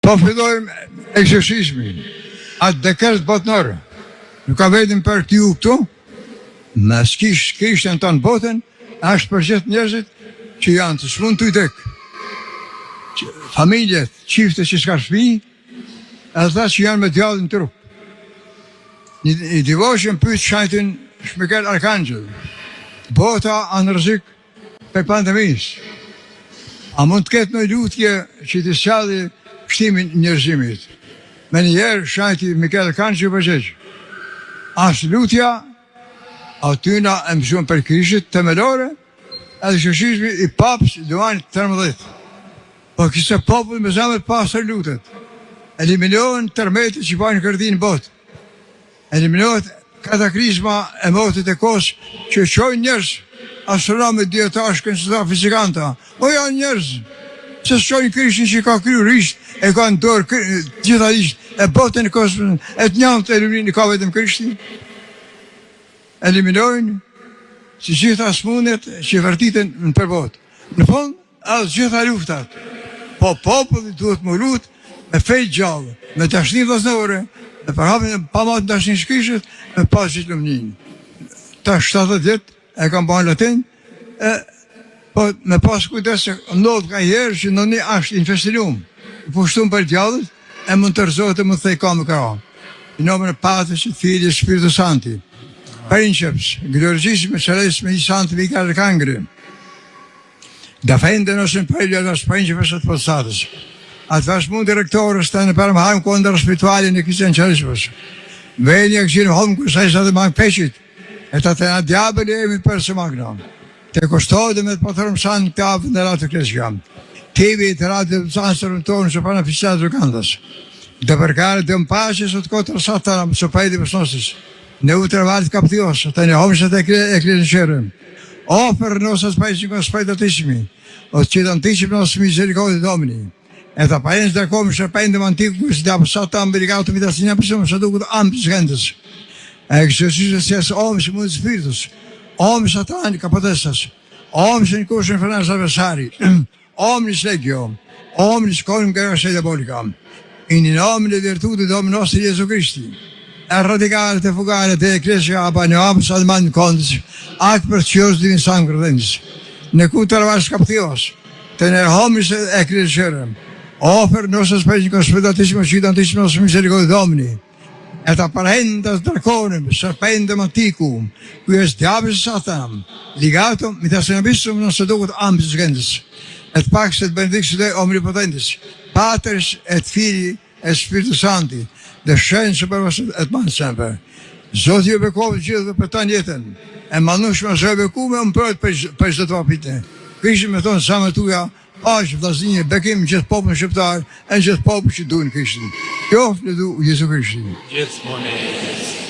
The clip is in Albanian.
Po fillojmë ekzorcizmin, atë dekret botnore. Nuk ka vetëm për t'ju këtu, me s'kishten tonë botën, është për gjithë njerëzit që janë të s'mund t'u dek. Familjet, qifte që s'ka shpi, edhe ta që janë me djallin të trup. Një divoshën pyet shajtin Shmikel Arkangjel, bota anë rrezik për pandemisë. A mund të ketë në lutje që të sjalli pështimin njerëzimit? Me njerë shajti Mikel Arkangjel përgjegj. Ashtë lutja, atyna e mësuan për Krishtit themelore, edhe shoqërizmi i Papës Luani 13. Po kishte popull me zemër pastër lutet. Eliminohen tërmetet që bajnë kërdin botë. Eliminohet kataklizma e motit e kohës që qojnë njerëz, astronomët, dietarë, shkencëtarë, fizikanta. O janë njerëz, që s'qojnë Krishtin që ka kryer risht, e ka në dorë gjitha risht, e botën e kosmën, e të njëjtën e luminin ka vetëm Krishti. Eliminojnë që gjitha smundet që vërtiten në përbot. Në fund, edhe gjitha luftat. Po populli duhet më lutë me fejt gjallë, me dashni vllazërore, me përhapjen e pamatë dashni shkrishit, me paqit lumnin. Ta 70 vjet e kam bën latin, po me pas kujdes se ndodh ka herë që nëni është infestilum, pushtum për djallët, e mund të rëzohet e mund të thej ka më kara. Në nomën e Patës, Filit, Spiritu Santi. Princeps, gloriosissimo celeste Santo Vicario Arcangeli, defendenos in pelio das principes et potestates. Attraverso mondi rectores stanno per hem kondra spirituali në kristianismus. Veni e këshirë hom kësaj sa të mang peqit, e të të nga diabëli e mi për së magna. Të kështojdhe me të patërëm sanë të avë në ratë të klesjam. TV të ratë të sanë së rëntonë së përna fisat rëkandas. Dhe përkare dhe më pashe së të kotë rësatara më së pajdi për snosis. Në u të rëvalit kaptios, të një homëshet e klesë shërëm. O për nësës pajsin kënë spajtatishmi, o të qitë antishim nësë misericordit domini. E të pajens dhe komë shërpajnë dhe më antikë kësë dhe apësat të ambirigatë të mitasinja përsëmë së duke të ambës gëndës. E kësësisë të sjesë omës i mundë spiritus, omës atani kapotestas, omës në kushën fërnës avesari, omës legio, omës konë nga rëshë diabolika. In nomine e virtute Domini nostro Gesù Cristo. È radicale e fugale de Ecclesia abaniam salman condis, ac precios divin sangue credens. Ne cutar vas captios, tener homis ecclesiarum. Offer nostras pecicos spedatissimo citantissimos misericordia Domini. Et apparentas draconem, serpendem anticum, qui est diabis satanam, ligatum, mitas abissum non seducut ambis gendis. Et pax et benedictus Dei omnipotentis, Patris et Filii et Spiritus Sancti, descens super vos et manet semper. Zoti ju bekovë gjithë për ta jetën, e manush me zë bekume më për çdo të vapite. Krishti me thonë sa më tuja, paqë, vllazënie, bekim gjithë popullin shqiptar, e gjithë popull që duan Krishtin. Qoftë në du Jezu Krishtin. Gjithmonë.